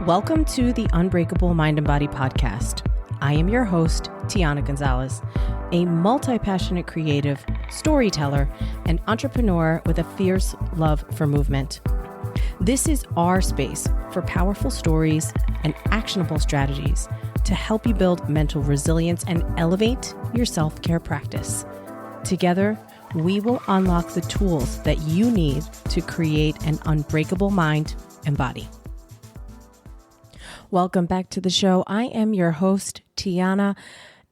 Welcome to the Unbreakable Mind and Body podcast. I am your host, Tiana Gonzalez, a multi-passionate creative, storyteller, and entrepreneur with a fierce love for movement. This is our space for powerful stories and actionable strategies to help you build mental resilience and elevate your self-care practice. Together, we will unlock the tools that you need to create an unbreakable mind and body. Welcome back to the show. I am your host, Tiana,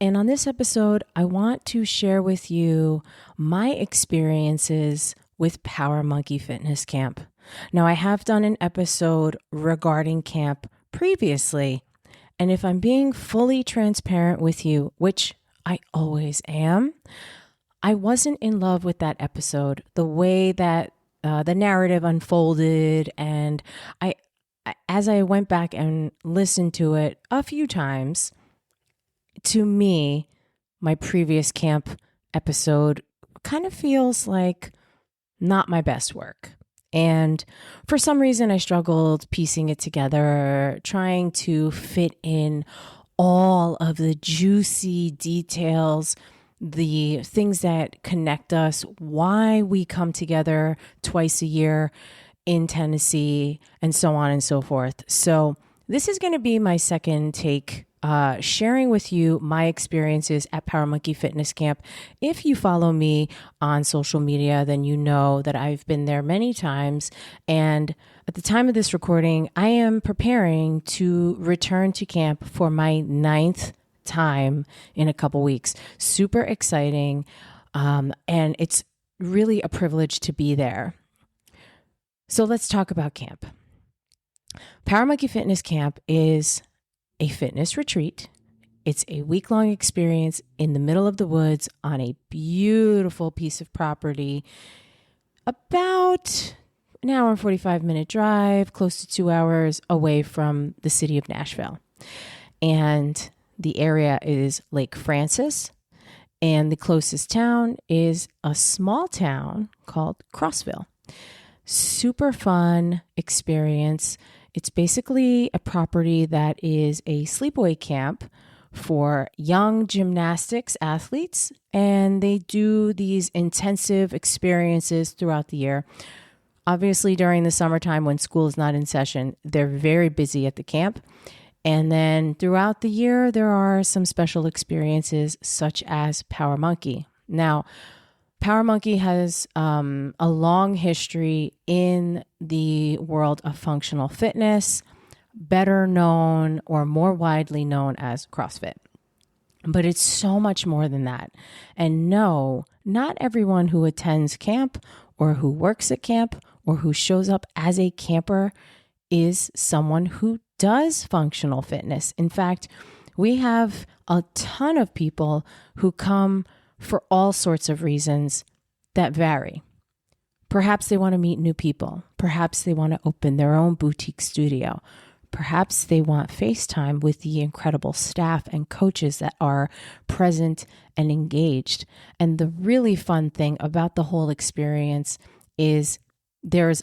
and on this episode, I want to share with you my experiences with Power Monkey Fitness Camp. Now, I have done an episode regarding camp previously, and if I'm being fully transparent with you, which I always am, I wasn't in love with that episode, the way that the narrative unfolded, and as I went back and listened to it a few times, to me, my previous camp episode kind of feels like not my best work. And for some reason, I struggled piecing it together, trying to fit in all of the juicy details, the things that connect us, why we come together twice a year in Tennessee, and so on and so forth. So this is going to be my second take, sharing with you my experiences at Power Monkey Fitness Camp. If you follow me on social media, then you know that I've been there many times. And at the time of this recording, I am preparing to return to camp for my 9th time in a couple weeks. Super exciting. And it's really a privilege to be there. So let's talk about camp. Power Monkey Fitness Camp is a fitness retreat. It's a week-long experience in the middle of the woods on a beautiful piece of property, about an hour and 45-minute drive, close to 2 hours away from the city of Nashville. And the area is Lake Francis, and the closest town is a small town called Crossville. Super fun experience. It's basically a property that is a sleepaway camp for young gymnastics athletes, and they do these intensive experiences throughout the year. Obviously, during the summertime when school is not in session, they're very busy at the camp. And then throughout the year, there are some special experiences such as Power Monkey. Now, Power Monkey has a long history in the world of functional fitness, better known or more widely known as CrossFit. But it's so much more than that. And no, not everyone who attends camp or who works at camp or who shows up as a camper is someone who does functional fitness. In fact, we have a ton of people who come for all sorts of reasons that vary. Perhaps they want to meet new people. Perhaps they want to open their own boutique studio. Perhaps they want FaceTime with the incredible staff and coaches that are present and engaged. And the really fun thing about the whole experience is there's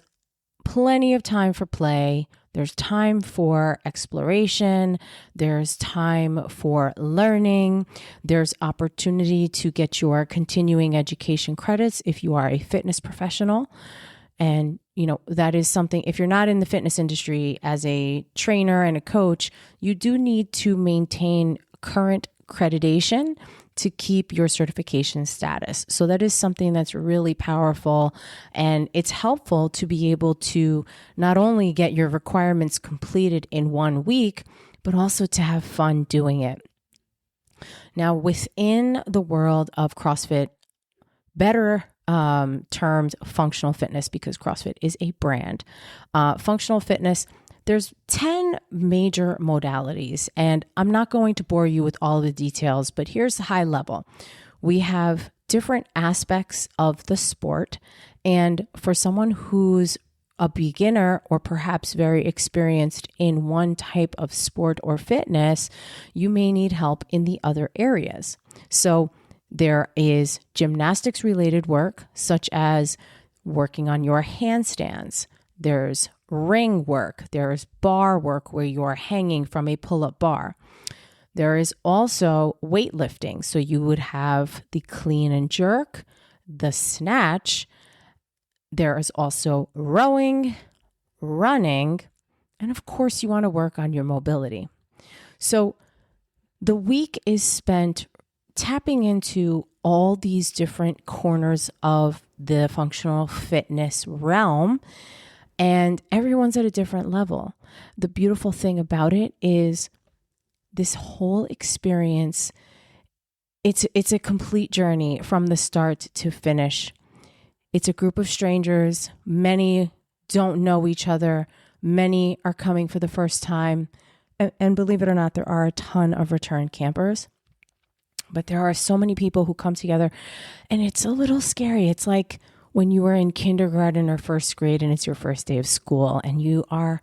plenty of time for play. There's time for exploration. There's time for learning. There's opportunity to get your continuing education credits if you are a fitness professional. And, that is something, if you're not in the fitness industry as a trainer and a coach, you do need to maintain current accreditation to keep your certification status. So that is something that's really powerful, and it's helpful to be able to not only get your requirements completed in 1 week, but also to have fun doing it. Now, within the world of CrossFit, better termed functional fitness, because CrossFit is a brand, functional fitness, there's 10 major modalities, and I'm not going to bore you with all the details, but here's the high level. We have different aspects of the sport, and for someone who's a beginner or perhaps very experienced in one type of sport or fitness, you may need help in the other areas. So there is gymnastics related work, such as working on your handstands. There's ring work. There is bar work where you are hanging from a pull-up bar. There is also weightlifting. So you would have the clean and jerk, the snatch. There is also rowing, running, and of course you want to work on your mobility. So the week is spent tapping into all these different corners of the functional fitness realm, and everyone's at a different level. The beautiful thing about it is this whole experience, it's a complete journey from the start to finish. It's a group of strangers. Many don't know each other. Many are coming for the first time. And believe it or not, there are a ton of return campers. But there are so many people who come together, and it's a little scary. It's like when you were in kindergarten or first grade and it's your first day of school and you are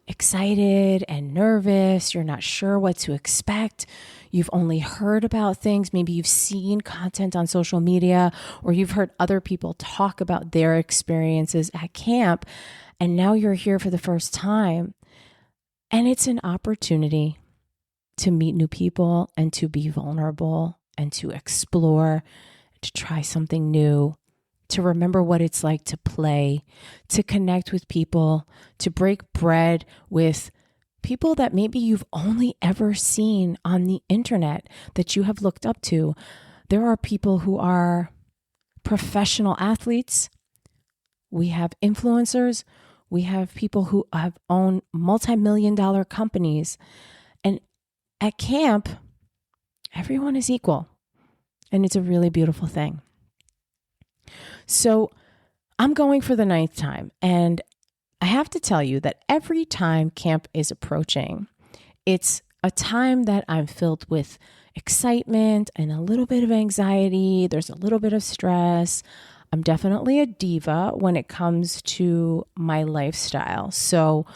excited and nervous. You're not sure what to expect. You've only heard about things. Maybe you've seen content on social media, or you've heard other people talk about their experiences at camp. And now you're here for the first time. And it's an opportunity to meet new people and to be vulnerable and to explore, to try something new, to remember what it's like to play, to connect with people, to break bread with people that maybe you've only ever seen on the internet that you have looked up to. There are people who are professional athletes. We have influencers. We have people who have owned multi-million-dollar companies. And at camp, everyone is equal. And it's a really beautiful thing. So I'm going for the 9th time. And I have to tell you that every time camp is approaching, it's a time that I'm filled with excitement and a little bit of anxiety. There's a little bit of stress. I'm definitely a diva when it comes to my lifestyle. So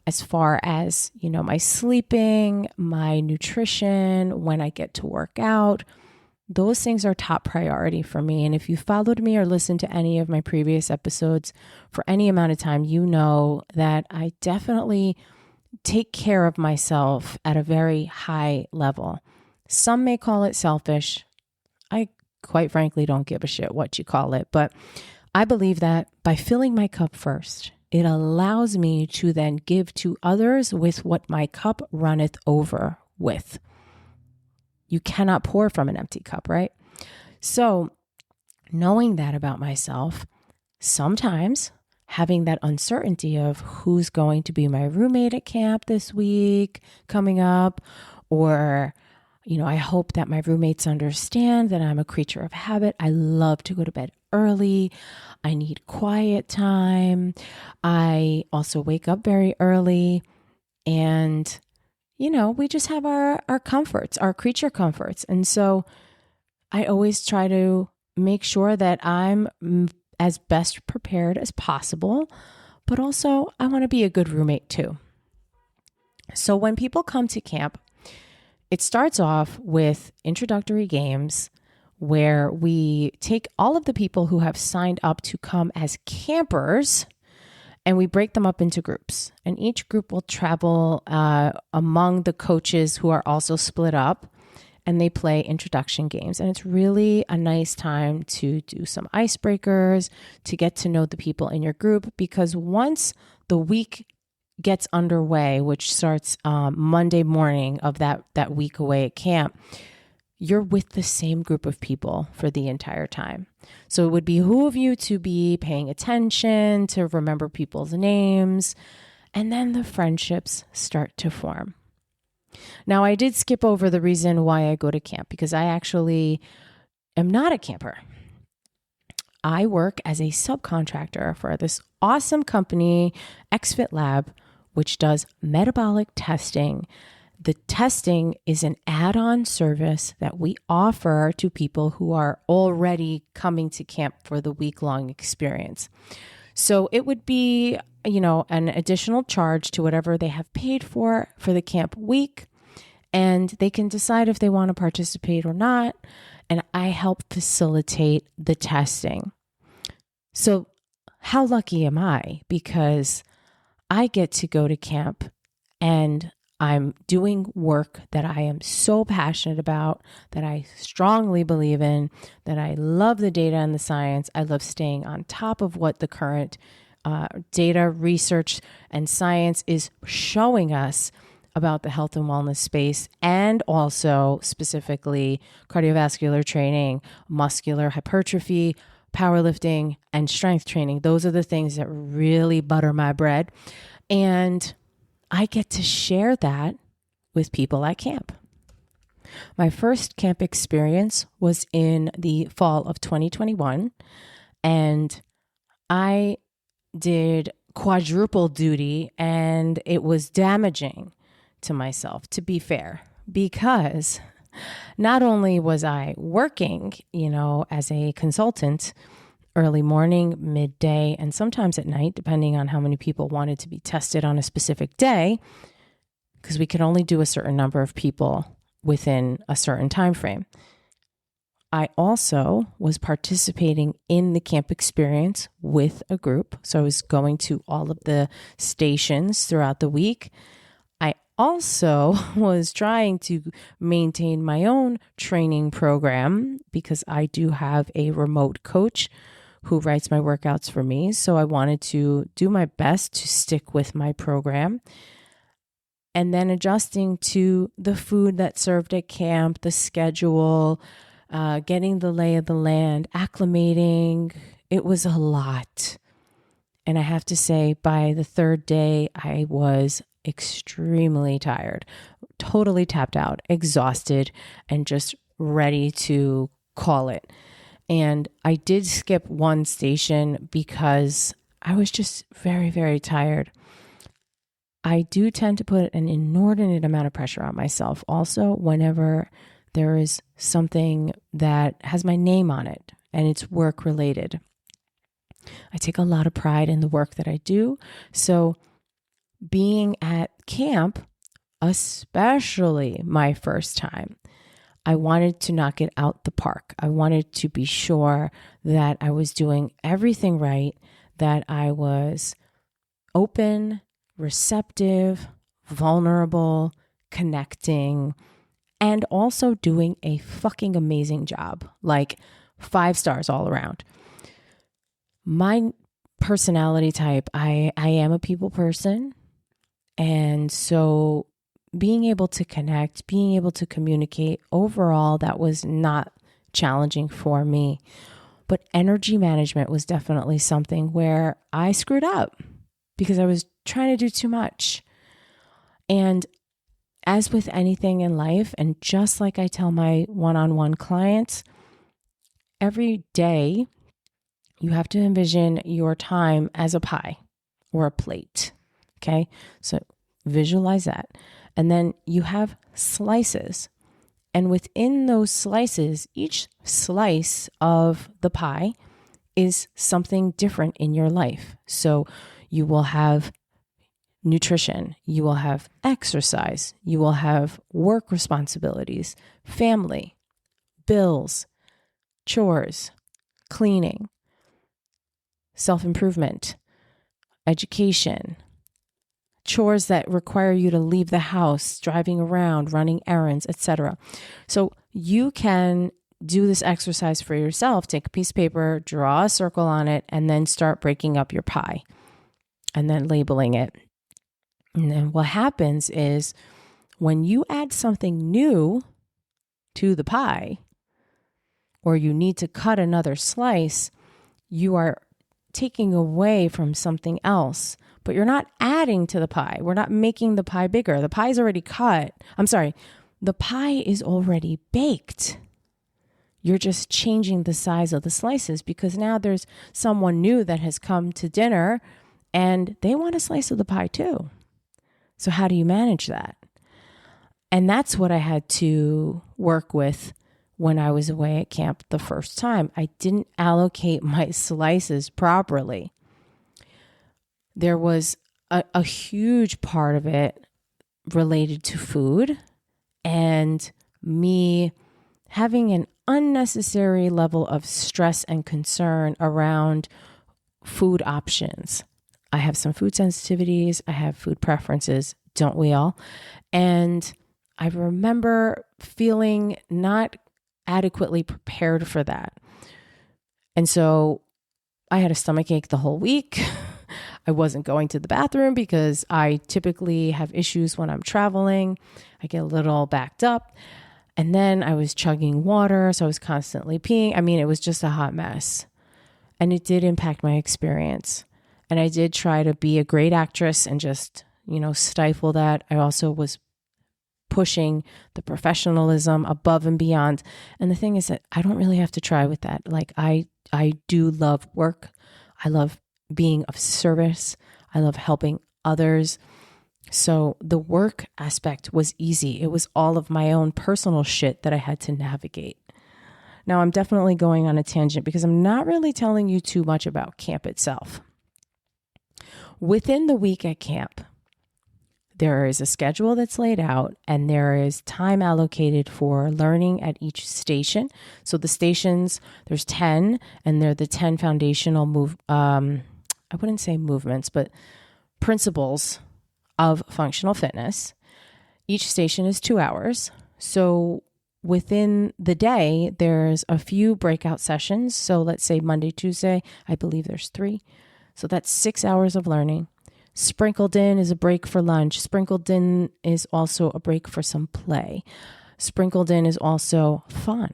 as far as, my sleeping, my nutrition, when I get to work out, those things are top priority for me. And if you followed me or listened to any of my previous episodes for any amount of time, you know that I definitely take care of myself at a very high level. Some may call it selfish. I quite frankly don't give a shit what you call it, but I believe that by filling my cup first, it allows me to then give to others with what my cup runneth over with. You cannot pour from an empty cup, right? So knowing that about myself, sometimes having that uncertainty of who's going to be my roommate at camp this week coming up, or, I hope that my roommates understand that I'm a creature of habit. I love to go to bed early. I need quiet time. I also wake up very early, and we just have our comforts, our creature comforts. And so I always try to make sure that I'm as best prepared as possible, but also I want to be a good roommate too. So when people come to camp, it starts off with introductory games where we take all of the people who have signed up to come as campers, and we break them up into groups. And each group will travel among the coaches who are also split up, and they play introduction games. And it's really a nice time to do some icebreakers, to get to know the people in your group, because once the week gets underway, which starts Monday morning of that week away at camp, you're with the same group of people for the entire time. So it would behoove you to be paying attention, to remember people's names, and then the friendships start to form. Now, I did skip over the reason why I go to camp, because I actually am not a camper. I work as a subcontractor for this awesome company, XFit Lab, which does metabolic testing. The testing is an add-on service that we offer to people who are already coming to camp for the week-long experience. So it would be, an additional charge to whatever they have paid for the camp week, and they can decide if they want to participate or not. And I help facilitate the testing. So how lucky am I? Because I get to go to camp and I'm doing work that I am so passionate about, that I strongly believe in, that I love the data and the science. I love staying on top of what the current data, research, and science is showing us about the health and wellness space, and also specifically cardiovascular training, muscular hypertrophy, powerlifting, and strength training. Those are the things that really butter my bread. And I get to share that with people at camp. My first camp experience was in the fall of 2021, and I did quadruple duty, and it was damaging to myself, to be fair, because not only was I working, as a consultant early morning, midday, and sometimes at night, depending on how many people wanted to be tested on a specific day, because we could only do a certain number of people within a certain time frame. I also was participating in the camp experience with a group. So I was going to all of the stations throughout the week. I also was trying to maintain my own training program because I do have a remote coach who writes my workouts for me. So I wanted to do my best to stick with my program. And then adjusting to the food that's served at camp, the schedule, getting the lay of the land, acclimating. It was a lot. And I have to say, by the third day, I was extremely tired, totally tapped out, exhausted, and just ready to call it. And I did skip one station because I was just very, very tired. I do tend to put an inordinate amount of pressure on myself also whenever there is something that has my name on it and it's work related. I take a lot of pride in the work that I do. So being at camp, especially my first time, I wanted to knock it out the park. I wanted to be sure that I was doing everything right, that I was open, receptive, vulnerable, connecting, and also doing a fucking amazing job, like 5 stars all around. My personality type, I am a people person. And so being able to connect, being able to communicate, overall, that was not challenging for me. But energy management was definitely something where I screwed up because I was trying to do too much. And as with anything in life, and just like I tell my one-on-one clients, every day you have to envision your time as a pie or a plate. Okay? So visualize that. And then you have slices. And within those slices, each slice of the pie is something different in your life. So you will have nutrition, you will have exercise, you will have work responsibilities, family, bills, chores, cleaning, self-improvement, education, chores that require you to leave the house, driving around, running errands, etc. So you can do this exercise for yourself. Take a piece of paper, draw a circle on it, and then start breaking up your pie and then labeling it. And then what happens is when you add something new to the pie, or you need to cut another slice, you are taking away from something else, but you're not adding to the pie. We're not making the pie bigger. The pie is already cut. The pie is already baked. You're just changing the size of the slices because now there's someone new that has come to dinner and they want a slice of the pie too. So how do you manage that? And that's what I had to work with when I was away at camp the first time. I didn't allocate my slices properly. There was a huge part of it related to food and me having an unnecessary level of stress and concern around food options. I have some food sensitivities. I have food preferences. Don't we all? And I remember feeling not adequately prepared for that. And so I had a stomachache the whole week. I wasn't going to the bathroom because I typically have issues when I'm traveling. I get a little backed up. And then I was chugging water, so I was constantly peeing. I mean, it was just a hot mess. And it did impact my experience. And I did try to be a great actress and just, stifle that. I also was pushing the professionalism above and beyond. And the thing is that I don't really have to try with that. Like I do love work. I love being of service. I love helping others. So the work aspect was easy. It was all of my own personal shit that I had to navigate. Now I'm definitely going on a tangent because I'm not really telling you too much about camp itself. Within the week at camp, there is a schedule that's laid out and there is time allocated for learning at each station. So the stations, there's 10 and they're the 10 foundational I wouldn't say movements, but principles of functional fitness. Each station is 2 hours. So within the day, there's a few breakout sessions. So let's say Monday, Tuesday, I believe there's 3. So that's 6 hours of learning. Sprinkled in is a break for lunch. Sprinkled in is also a break for some play. Sprinkled in is also fun.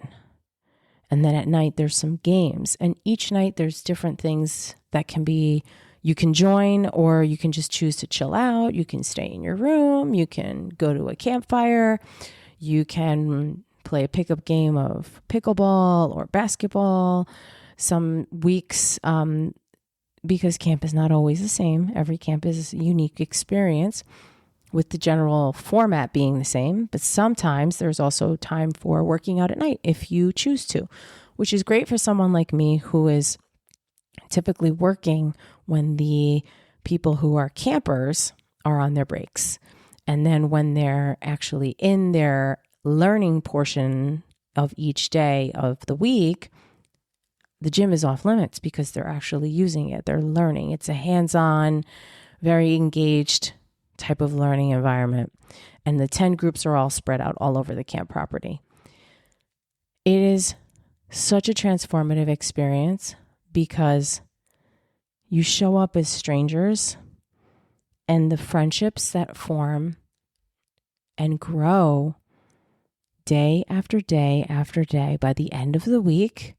And then at night, there's some games. And each night, there's different things that you can join, or you can just choose to chill out. You can stay in your room. You can go to a campfire. You can play a pickup game of pickleball or basketball. Some weeks, because camp is not always the same. Every camp is a unique experience with the general format being the same. But sometimes there's also time for working out at night if you choose to, which is great for someone like me who is typically working when the people who are campers are on their breaks. And then when they're actually in their learning portion of each day of the week, the gym is off limits because they're actually using it. They're learning. It's a hands-on, very engaged type of learning environment. And the 10 groups are all spread out all over the camp property. It is such a transformative experience because you show up as strangers and the friendships that form and grow day after day after day. By the end of the week,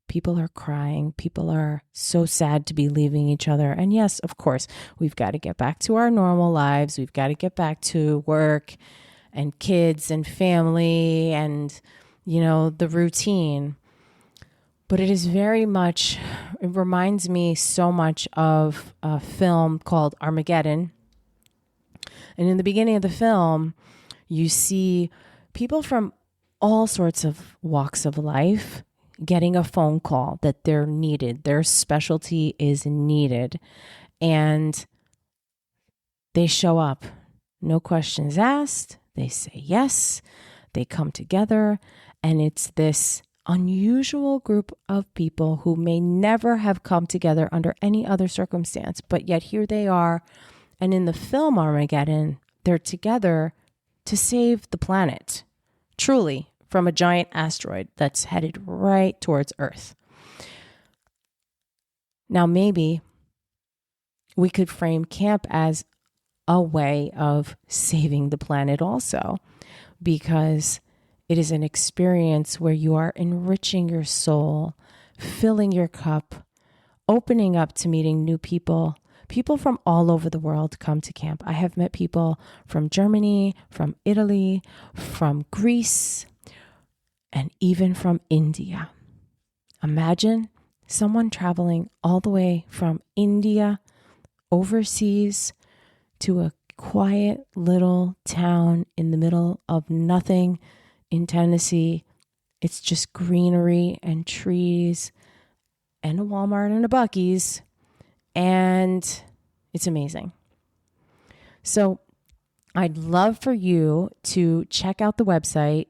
people are crying. People are so sad to be leaving each other. And yes, of course, we've got to get back to our normal lives. We've got to get back to work and kids and family and, the routine. But it is very much, it reminds me so much of a film called Armageddon. And in the beginning of the film, you see people from all sorts of walks of life getting a phone call that they're needed. Their specialty is needed. And they show up. No questions asked. They say yes. They come together. And it's this unusual group of people who may never have come together under any other circumstance. But yet here they are. And in the film Armageddon, they're together to save the planet. Truly. From a giant asteroid that's headed right towards Earth. Now, maybe we could frame camp as a way of saving the planet also, because it is an experience where you are enriching your soul, filling your cup, opening up to meeting new people. People from all over the world come to camp. I have met people from Germany, from Italy, from Greece, and even from India. Imagine someone traveling all the way from India overseas to a quiet little town in the middle of nothing in Tennessee. It's just greenery and trees and a Walmart and a Buc-ee's, and it's amazing. So I'd love for you to check out the website.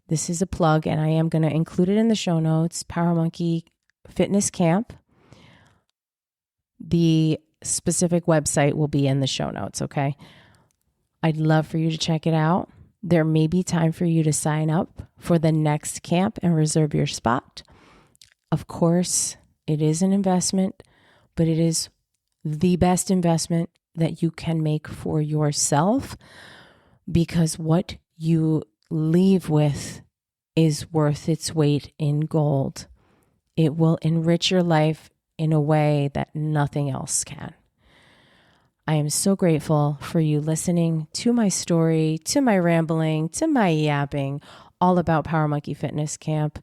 This is a plug, and I am going to include it in the show notes, Power Monkey Fitness Camp. The specific website will be in the show notes, okay? I'd love for you to check it out. There may be time for you to sign up for the next camp and reserve your spot. Of course, it is an investment, but it is the best investment that you can make for yourself, because what you leave with is worth its weight in gold. It will enrich your life in a way that nothing else can. I am so grateful for you listening to my story, to my rambling, to my yapping, all about Power Monkey Fitness Camp.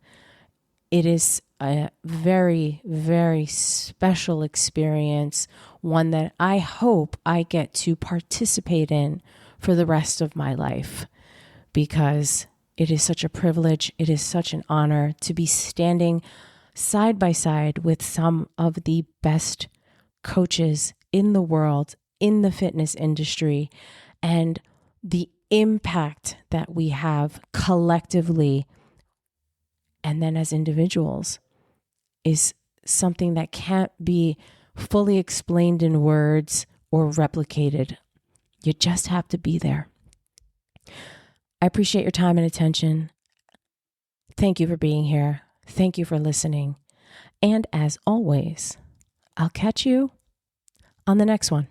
It is a very, very special experience, one that I hope I get to participate in for the rest of my life, because it is such a privilege. It is such an honor to be standing side by side with some of the best coaches in the world, in the fitness industry, and the impact that we have collectively and then as individuals is something that can't be fully explained in words or replicated. You just have to be there. I appreciate your time and attention. Thank you for being here. Thank you for listening. And as always, I'll catch you on the next one.